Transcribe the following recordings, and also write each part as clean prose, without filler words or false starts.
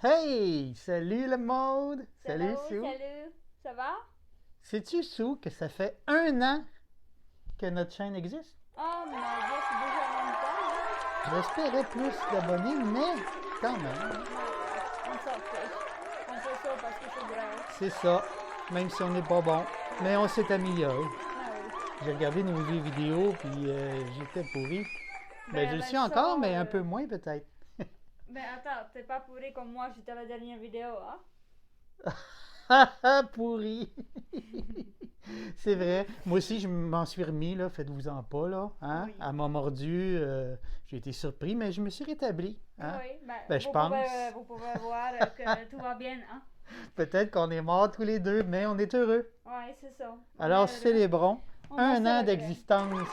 Hey! Salut le monde! Salut Hello, Sue! salut, ça va? Sais-tu, Sue, que ça fait 1 an que notre chaîne existe? Oh mon Dieu, c'est déjà longtemps, J'espérais plus d'abonnés, mais quand même, hein? On s'en fiche. On fait ça parce que c'est drôle. c'est ça. Même si on n'est pas bon, mais on s'est amélioré. Ah oui. J'ai regardé nos vieilles vidéos, puis j'étais pourri. Ben, je le suis encore, mais un peu moins peut-être. Mais attends, t'es pas pourri comme moi, j'étais la dernière vidéo, hein? Haha, pourri! C'est vrai. Moi aussi, je m'en suis remis, là. Faites-vous-en pas, là. Hein? Oui. Elle m'a mordu. J'ai été surpris, mais je me suis rétabli. Hein? Oui, Ben, je pense. vous pouvez voir que tout va bien, hein? Peut-être qu'on est morts tous les deux, mais on est heureux. Oui, c'est ça. Alors, célébrons on 1 an d'existence. Alors,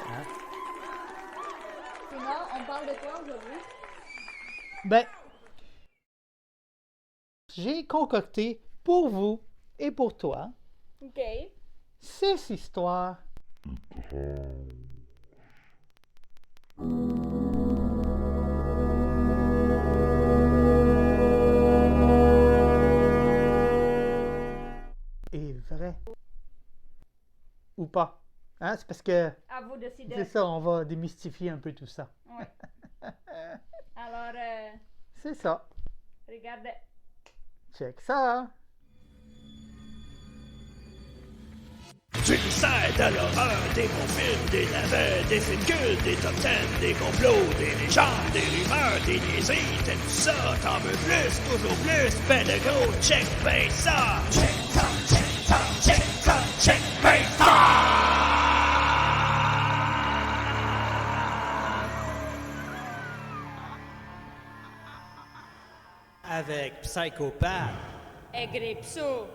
Hein? sinon, on parle de quoi aujourd'hui? Ben, j'ai concocté pour vous et pour toi Ok. 6 histoires. Et vrai ou pas. Hein? C'est parce que À vous de décider. c'est ça, on va démystifier un peu tout ça. Oui. Alors, C'est ça. regardez. Check ça. Tu nous sers de l'horreur, des bons films, des navets, des films cultes, des top 10, des complots, des légendes, des rumeurs, des niaiseries, t'aimes ça, t'en veux plus, toujours plus, ben de gros, check ben ça! Check ça, check ça, check ça, check ben ça! Avec Psychopathe. Et Gripsou.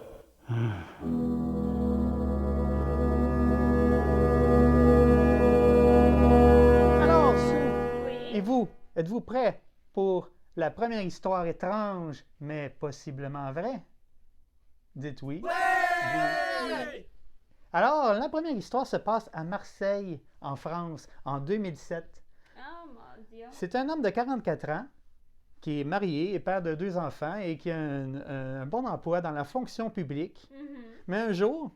Alors, Sue, Oui. et vous, êtes-vous prêts pour la première histoire étrange, mais possiblement vraie? Dites oui. Oui. Alors, la première histoire se passe à Marseille, en France, en 2007. Oh mon Dieu. C'est un homme de 44 ans qui est marié et père de 2 enfants et qui a un bon emploi dans la fonction publique. Mhm. Mais un jour,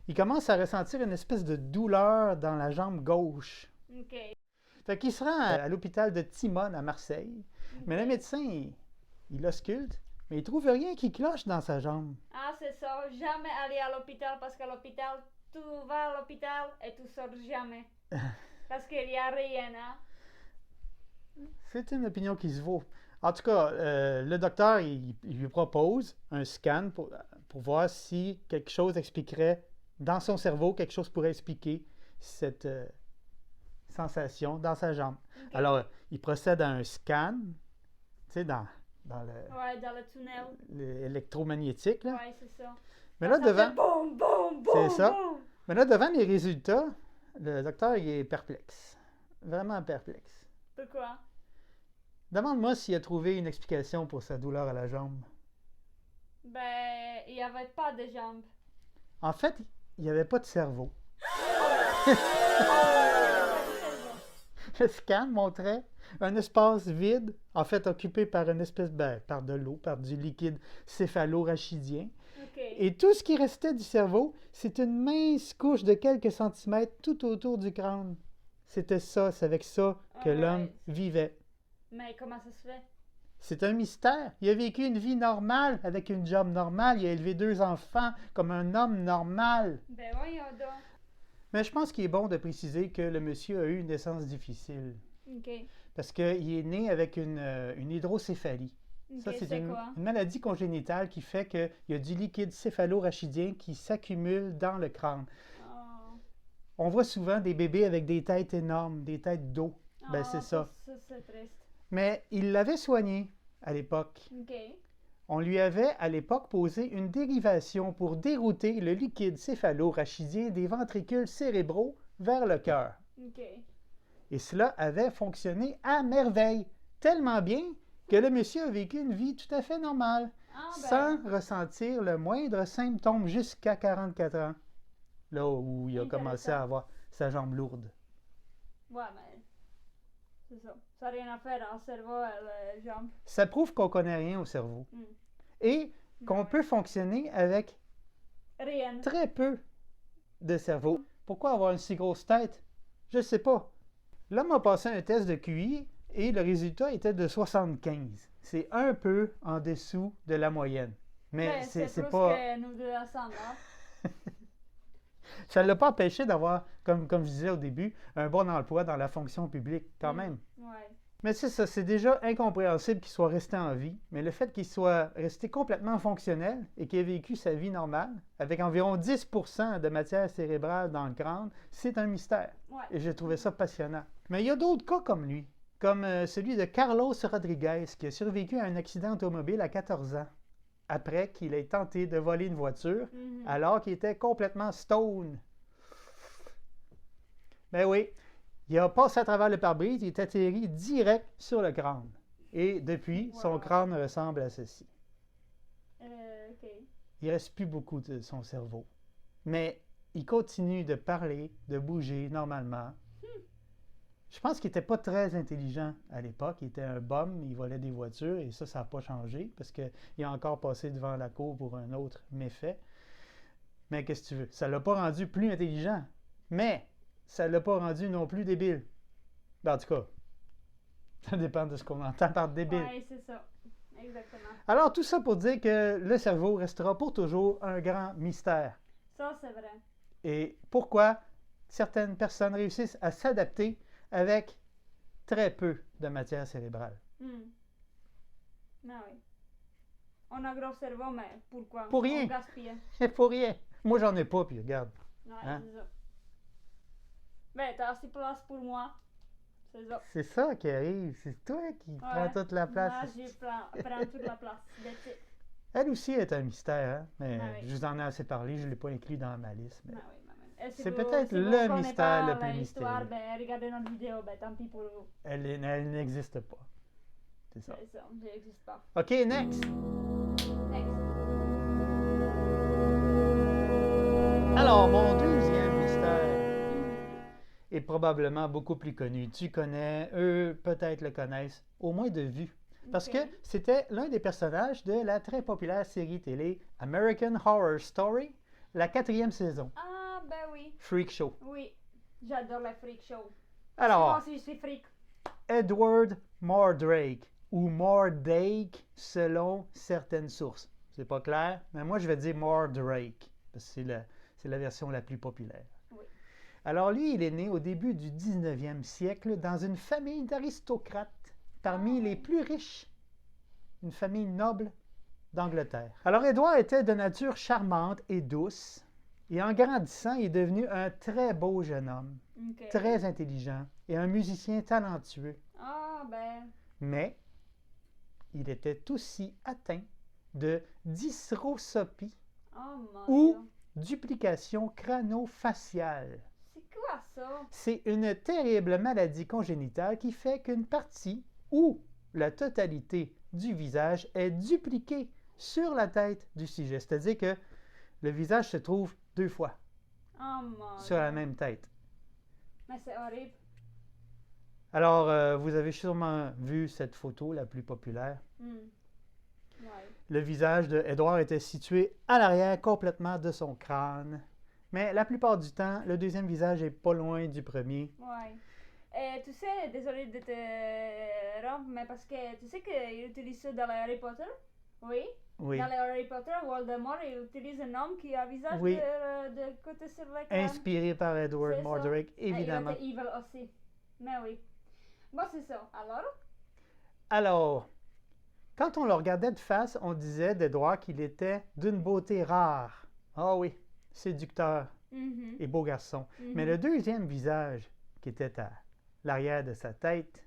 il commence à ressentir une espèce de douleur dans la jambe gauche. Ok. Fait qu'il se rend à l'hôpital de Timone à Marseille. Mais le médecin, il ausculte, mais il trouve rien qui cloche dans sa jambe. Ah, c'est ça. Jamais aller à l'hôpital parce qu'à l'hôpital, tu vas à l'hôpital et tu sors jamais. Parce qu'il n'y a rien, hein. C'est une opinion qui se vaut. En tout cas, le docteur, il lui propose un scan pour voir si quelque chose expliquerait, dans son cerveau, quelque chose pourrait expliquer cette sensation dans sa jambe. Ok. Alors, il procède à un scan, tu sais, dans Ouais, dans le tunnel. l'électromagnétique, là. Ouais, c'est ça. Mais là, Ça devant, fait boum, boum, boum, c'est ça. boum. Mais là, devant les résultats, le docteur, il est perplexe. Vraiment perplexe. Pourquoi? Demande-moi s'il a trouvé une explication pour sa douleur à la jambe. Ben, il n'y avait pas de jambes. En fait, il n'y avait pas de cerveau. Le scan montrait un espace vide, en fait occupé par une espèce, par de l'eau, par du liquide céphalorachidien. Ok. Et tout ce qui restait du cerveau, c'est une mince couche de quelques centimètres tout autour du crâne. C'était ça, c'est avec ça que Alright. l'homme vivait. Mais comment ça se fait? C'est un mystère. Il a vécu une vie normale, avec une job normale. Il a élevé 2 enfants comme un homme normal. Ben voyons donc. Mais je pense qu'il est bon de préciser que le monsieur a eu une naissance difficile. Ok. Parce qu'il est né avec une hydrocéphalie. Ok, Ça, c'est c'est une quoi? maladie congénitale qui fait qu'il y a du liquide céphalorachidien qui s'accumule dans le crâne. Oh. On voit souvent des bébés avec des têtes énormes, des têtes d'eau. Ben, c'est ça. C'est triste. Mais il l'avait soigné à l'époque. Ok. On lui avait à l'époque posé une dérivation pour dérouter le liquide céphalorachidien des ventricules cérébraux vers le cœur. Ok. Et cela avait fonctionné à merveille, tellement bien que le monsieur a vécu une vie tout à fait normale, Ah ben. sans ressentir le moindre symptôme jusqu'à 44 ans, là où il a commencé à avoir sa jambe lourde. Ouais, mais c'est ça. Ça n'a rien à faire dans le cerveau et les jambes. Ça prouve qu'on connaît rien au cerveau. Mm. Et qu'on Ouais. peut fonctionner avec Rien. très peu de cerveau. Pourquoi avoir une si grosse tête? Je sais pas. L'homme a passé un test de QI et le résultat était de 75. C'est un peu en dessous de la moyenne. Mais Ouais, c'est plus pas... que nous deux ensemble, hein? Ça ne l'a pas empêché d'avoir, comme je disais au début, un bon emploi dans la fonction publique quand même. Ouais. Mais c'est ça, c'est déjà incompréhensible qu'il soit resté en vie, mais le fait qu'il soit resté complètement fonctionnel et qu'il ait vécu sa vie normale, avec environ 10% de matière cérébrale dans le crâne, c'est un mystère. Ouais. Et j'ai trouvé ça passionnant. Mais il y a d'autres cas comme lui, comme celui de Carlos Rodriguez, qui a survécu à un accident automobile à 14 ans, après qu'il ait tenté de voler une voiture, Mhm. alors qu'il était complètement stone. Ben oui, il a passé à travers le pare-brise, il est atterri direct sur le crâne. Et depuis, son Wow. crâne ressemble à ceci. OK. Il ne reste plus beaucoup de son cerveau. Mais il continue de parler, de bouger normalement. Je pense qu'il n'était pas très intelligent à l'époque. Il était un bum, il volait des voitures et ça n'a pas changé parce qu'il a encore passé devant la cour pour un autre méfait. Mais qu'est-ce que tu veux? Ça ne l'a pas rendu plus intelligent. Mais ça ne l'a pas rendu non plus débile. Ben, en tout cas, ça dépend de ce qu'on entend par débile. Ouais, c'est ça. Exactement. Alors, tout ça pour dire que le cerveau restera pour toujours un grand mystère. Ça, c'est vrai. Et pourquoi certaines personnes réussissent à s'adapter avec très peu de matière cérébrale. Ah oui. On a un gros cerveau, mais pourquoi? Pour rien. On gaspille. Il faut rien. Moi, j'en ai pas, puis regarde. Ouais, Hein? c'est ça. Mais t'as assez de place pour moi. C'est ça. C'est ça qui arrive. C'est toi qui prends toute la place. Moi, je prends toute la place. That's it. Elle aussi est un mystère, hein? Mais Ah oui. je vous en ai assez parlé, je ne l'ai pas inclus dans ma liste. Mais... Ah oui, maman. Et si C'est vous- peut-être si vous le connaissez mystère pas le plus l'histoire, mystérieux. Ben, regardez notre vidéo, ben, tant pis pour vous. Elle n'existe pas. C'est ça. C'est ça, j'existe pas. OK, next. Next. Alors, mon deuxième mystère est probablement beaucoup plus connu. Tu connais, eux peut-être le connaissent, au moins de vue. Parce Ok. que c'était l'un des personnages de la très populaire série télé American Horror Story, la 4e saison, Ah, ben oui. Freak Show. Oui. J'adore les freak shows. Alors, Moi aussi, je suis freak. Edward Mordrake, ou Mordake selon certaines sources. C'est pas clair, mais moi je vais dire Mordrake, parce que c'est la version la plus populaire. Oui. Alors lui, il est né au début du 19e siècle dans une famille d'aristocrates parmi les plus riches, une famille noble d'Angleterre. Alors Édouard était de nature charmante et douce, et en grandissant, il est devenu un très beau jeune homme, Ok. très intelligent et un musicien talentueux. Ah, ben. Mais il était aussi atteint de dysrosopie Oh mon ou Dieu. duplication crâno-faciale. C'est quoi ça? C'est une terrible maladie congénitale qui fait qu'une partie ou la totalité du visage est dupliquée sur la tête du sujet. C'est-à-dire que le visage se trouve 2 fois Oh mon sur la Dieu. même tête. Mais c'est horrible. Alors, vous avez sûrement vu cette photo la plus populaire. Ouais. Le visage de Edward était situé à l'arrière complètement de son crâne. Mais la plupart du temps, le deuxième visage est pas loin du premier. Ouais. Et tu sais, désolé de te rompre, mais parce que tu sais qu'il utilise ça dans les Harry Potter? Oui. Oui. Dans les Harry Potter, Voldemort, il utilise un homme qui a un visage Oui. de côté sur le crâne. Inspiré par Edward C'est ça. Mordrake, évidemment. Et il était evil aussi. Mais oui. Bon, c'est ça. Alors? Alors, quand on le regardait de face, on disait d'Edward qu'il était d'une beauté rare. Ah oui, séducteur Mhm. et beau garçon. Mhm. Mais le deuxième visage, qui était à l'arrière de sa tête,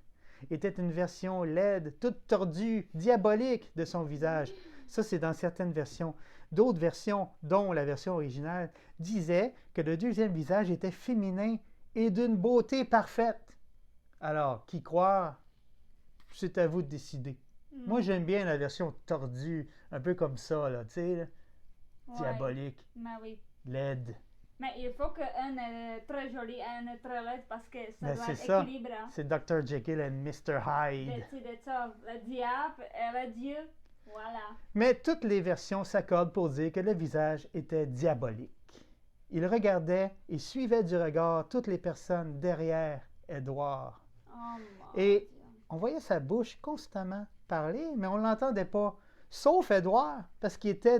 était une version laide, toute tordue, diabolique de son visage. Ça, c'est dans certaines versions. D'autres versions, dont la version originale, disaient que le deuxième visage était féminin et d'une beauté parfaite. Alors, qui croire, c'est à vous de décider. Mhm. Moi, j'aime bien la version tordue, un peu comme ça, là, tu sais, là, Ouais. diabolique, Mais oui. laide. Mais il faut qu'un est très joli et un est très laid parce que ça Ben, doit c'est être ça. équilibré. C'est Dr. Jekyll and Mr. Hyde. C'est ça. Le diable et le dieu. Voilà. Mais toutes les versions s'accordent pour dire que le visage était diabolique. Il regardait et suivait du regard toutes les personnes derrière Édouard. Oh mon Et Dieu. on voyait sa bouche constamment parler, mais on ne l'entendait pas. Sauf Édouard, parce qu'il était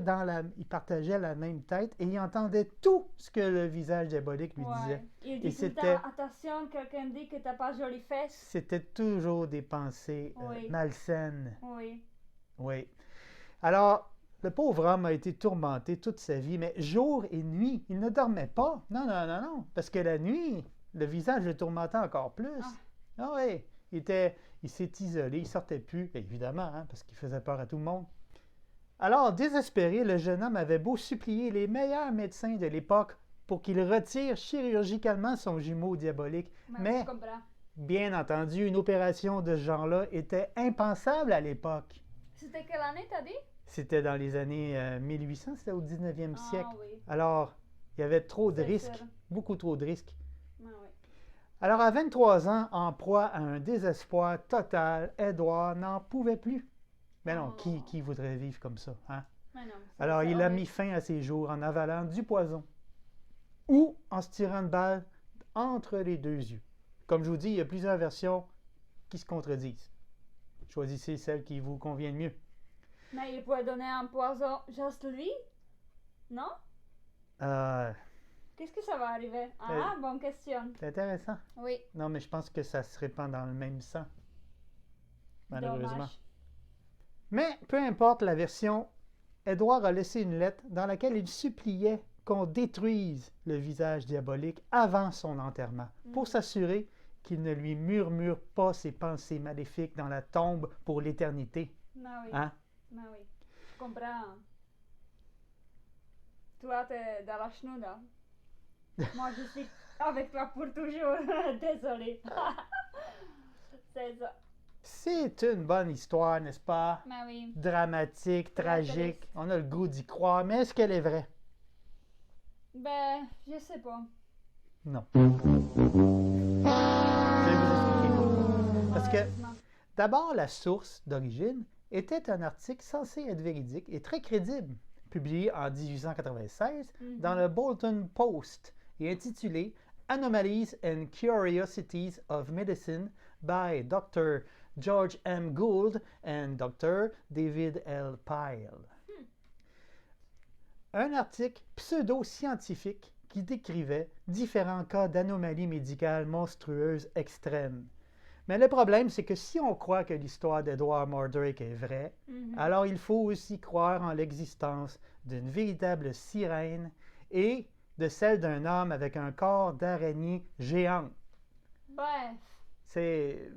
il partageait la même tête et il entendait tout ce que le visage diabolique lui disait. Ouais. Il Et dit tout le c'était- temps, attention, quelqu'un dit que t'as pas jolie fesse. C'était toujours des pensées Oui. malsaines. Oui. Oui. Alors, le pauvre homme a été tourmenté toute sa vie, mais jour et nuit, il ne dormait pas. Non, non, non, non. Parce que la nuit, le visage le tourmentait encore plus. Ah oui. Il s'est isolé, il sortait plus, évidemment, hein, parce qu'il faisait peur à tout le monde. Alors, désespéré, le jeune homme avait beau supplier les meilleurs médecins de l'époque pour qu'il retire chirurgicalement son jumeau diabolique. Mais- Je comprends. Bien entendu, une opération de ce genre-là était impensable à l'époque. C'était quelle année, t'as dit? C'était dans les années 1800, c'était au 19e siècle. Ah oui. Alors, il y avait trop de C'est risques, sûr. beaucoup trop de risques. Ah oui. Alors, à 23 ans, en proie à un désespoir total, Édouard n'en pouvait plus. Mais non, Oh. qui voudrait vivre comme ça, hein? Mais non, c'est- Alors, c'est il a horrible. mis fin à ses jours en avalant du poison ou en se tirant une balle entre les deux yeux. Comme je vous dis, il y a plusieurs versions qui se contredisent. Choisissez celle qui vous convient le mieux. Mais il pourrait donner un poison juste lui? Non? Euh, Qu'est-ce que ça va arriver? Ah, bonne question. c'est intéressant. Oui. Non, mais je pense que ça se répand dans le même sang. Malheureusement. Dommage. Mais peu importe la version, Édouard a laissé une lettre dans laquelle il suppliait qu'on détruise le visage diabolique avant son enterrement, pour s'assurer qu'il ne lui murmure pas ses pensées maléfiques dans la tombe pour l'éternité. Ah oui. Hein? Ah oui. Je comprends. Toi, t'es dans la chenouda. Moi, je suis avec toi pour toujours. Désolée. C'est ça. C'est une bonne histoire, n'est-ce pas? Mais oui. Dramatique, Très tragique. triste. On a le goût d'y croire, mais est-ce qu'elle est vraie? Ben, je sais pas. Non. Je vais vous expliquer pourquoi. Parce que Malheureusement. d'abord, la source d'origine était un article censé être véridique et très crédible, publié en 1896 dans le Bolton Post et intitulé Anomalies and Curiosities of Medicine by Dr. George M. Gould and Dr. David L. Pyle. Un article pseudo-scientifique qui décrivait différents cas d'anomalies médicales monstrueuses extrêmes. Mais le problème, c'est que si on croit que l'histoire d'Edward Mordrake est vraie, alors il faut aussi croire en l'existence d'une véritable sirène et de celle d'un homme avec un corps d'araignée géant. Bref. C'est...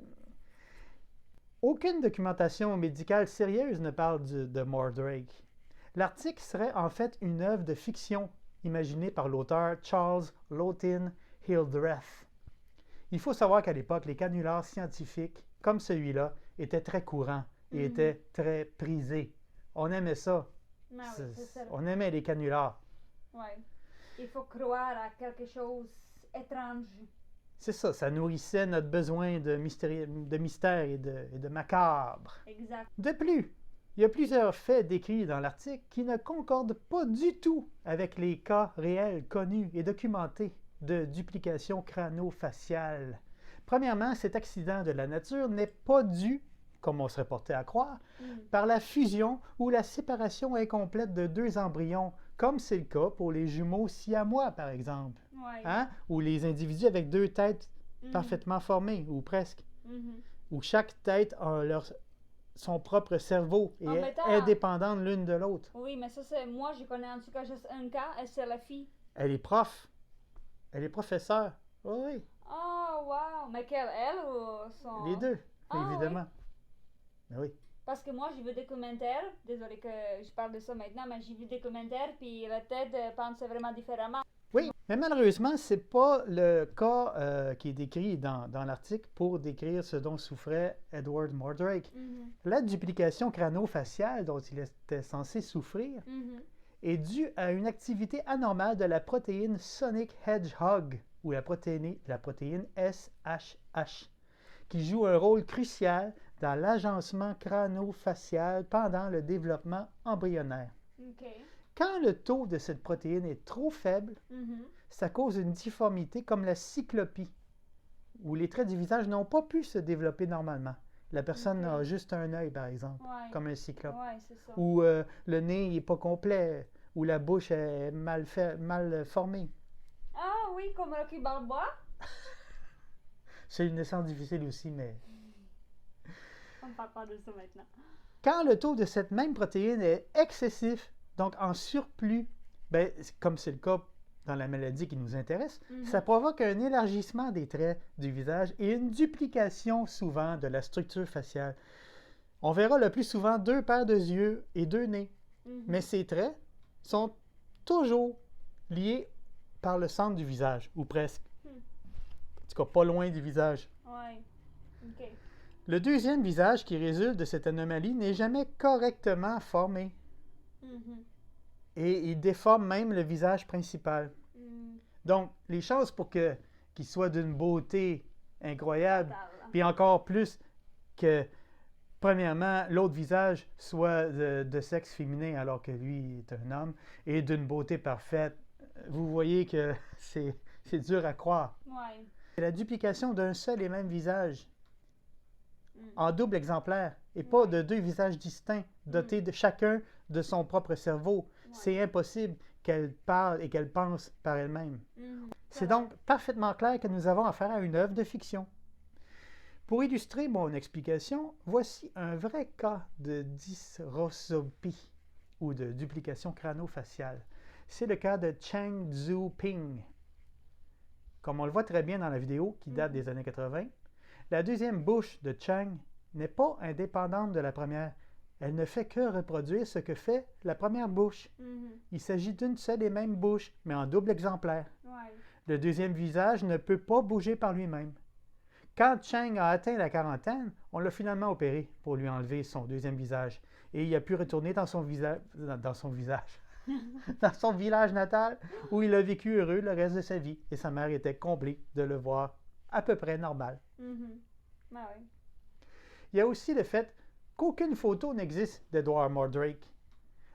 Aucune documentation médicale sérieuse ne parle de Mordrake. L'article serait en fait une œuvre de fiction imaginée par l'auteur Charles Lowthin Hildreth. Il faut savoir qu'à l'époque, les canulars scientifiques, comme celui-là, étaient très courants et étaient très prisés. On aimait ça. Ah oui, c'est ça. On aimait les canulars. Ouais. Il faut croire à quelque chose étrange. C'est ça, ça nourrissait notre besoin de mystère et de macabre. Exact. De plus, il y a plusieurs faits décrits dans l'article qui ne concordent pas du tout avec les cas réels connus et documentés de duplication crâno-faciale. Premièrement, cet accident de la nature n'est pas dû, comme on serait porté à croire, par la fusion ou la séparation incomplète de deux embryons, comme c'est le cas pour les jumeaux siamois, par exemple, Ouais. hein? Ou les individus avec deux têtes parfaitement formées, ou presque, où chaque tête a son propre cerveau et En est mettant- indépendante l'une de l'autre. Oui, mais ça, c'est. Moi, je connais en tout cas juste un cas et c'est la fille. Elle est prof. Elle est professeure. Oui, oui, Oh, wow. Mais quelle, elle ou son. les deux, Ah, évidemment. Ben oui. Parce que moi, j'ai vu des commentaires. Désolée que je parle de ça maintenant, mais j'ai vu des commentaires, puis la tête pensait vraiment différemment. Oui, mais malheureusement, ce n'est pas le cas qui est décrit dans l'article pour décrire ce dont souffrait Edward Mordrake. La duplication crâno-faciale dont il était censé souffrir est due à une activité anormale de la protéine Sonic Hedgehog, ou la protéine SHH, qui joue un rôle crucial dans l'agencement crânio-facial pendant le développement embryonnaire. OK. Quand le taux de cette protéine est trop faible, Mhm. ça cause une difformité comme la cyclopie, où les traits du visage n'ont pas pu se développer normalement. La personne Ok. a juste un œil, par exemple, Ouais. comme un cyclope. Ouais, c'est ça. Ou le nez n'est pas complet, ou la bouche est mal formée. Ah oui, comme Rocky Balboa. C'est une naissance difficile aussi, mais... On ne parle pas de ça maintenant. Quand le taux de cette même protéine est excessif, donc en surplus, ben, comme c'est le cas dans la maladie qui nous intéresse, ça provoque un élargissement des traits du visage et une duplication souvent de la structure faciale. On verra le plus souvent 2 paires de yeux et 2 nez, mais ces traits sont toujours liés par le centre du visage, ou presque. En tout cas, pas loin du visage. Ouais. OK. Le deuxième visage qui résulte de cette anomalie n'est jamais correctement formé Mhm. et il déforme même le visage principal. Mm. Donc, les chances pour qu'il soit d'une beauté incroyable, Fatal, là. puis encore plus que, premièrement, l'autre visage soit de sexe féminin alors que lui est un homme, et d'une beauté parfaite, vous voyez que c'est dur à croire. Ouais. C'est la duplication d'un seul et même visage Mm. en double exemplaire et pas de 2 visages distincts dotés de chacun de son propre cerveau. C'est impossible qu'elle parle et qu'elle pense par elle-même. Mhm. C'est donc parfaitement clair que nous avons affaire à une œuvre de fiction. Pour illustrer mon explication, voici un vrai cas de dysrosopie ou de duplication crâno-faciale. C'est le cas de Cheng Zhu-Ping. Comme on le voit très bien dans la vidéo qui date des années 80, la deuxième bouche de Cheng n'est pas indépendante de la première. Elle ne fait que reproduire ce que fait la première bouche. Mhm. Il s'agit d'une seule et même bouche, mais en double exemplaire. Ouais. Le deuxième visage ne peut pas bouger par lui-même. Quand Cheng a atteint la quarantaine, on l'a finalement opéré pour lui enlever son deuxième visage. Et il a pu retourner dans son village natal, où il a vécu heureux le reste de sa vie. Et sa mère était comblée de le voir à peu près normal. Mhm. Ah oui. Il y a aussi le fait qu'aucune photo n'existe d'Edward Mordrake.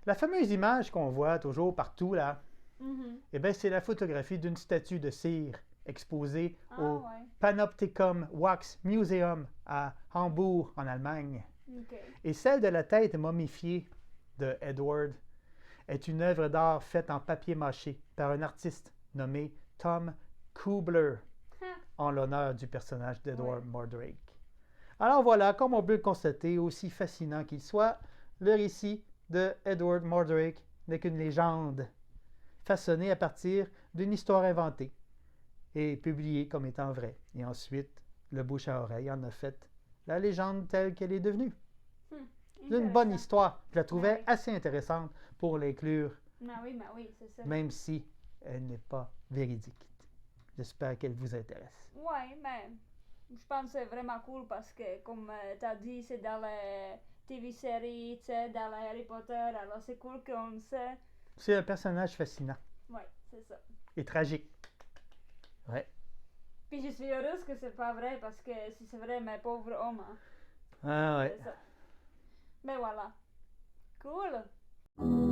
La fameuse image qu'on voit toujours partout là, Mhm. eh bien, c'est la photographie d'une statue de cire exposée Ah au ouais. Panopticon Wax Museum à Hambourg, en Allemagne. OK. Et celle de la tête momifiée de Edward est une œuvre d'art faite en papier mâché par un artiste nommé Tom Kubler, en l'honneur du personnage d'Edward Mordrake. Alors voilà, comme on peut le constater, aussi fascinant qu'il soit, le récit de Edward Mordrake n'est qu'une légende façonnée à partir d'une histoire inventée et publiée comme étant vraie. Et ensuite, le bouche à oreille en a fait la légende telle qu'elle est devenue. C'est une bonne Intéressant. histoire. Je la trouvais Ouais. assez intéressante pour l'inclure, Ah oui, c'est ça. même si elle n'est pas véridique. J'espère qu'elle vous intéresse. Ouais, mais je pense que c'est vraiment cool parce que, comme tu as dit, c'est dans les TV-séries, tu sais, dans les Harry Potter, alors c'est cool qu'on sait. C'est un personnage fascinant Ouais, c'est ça. et tragique. Ouais. Puis je suis heureuse que c'est pas vrai parce que si c'est vrai, mes pauvres hommes, hein, Ah ouais. c'est ça. Mais voilà. Cool.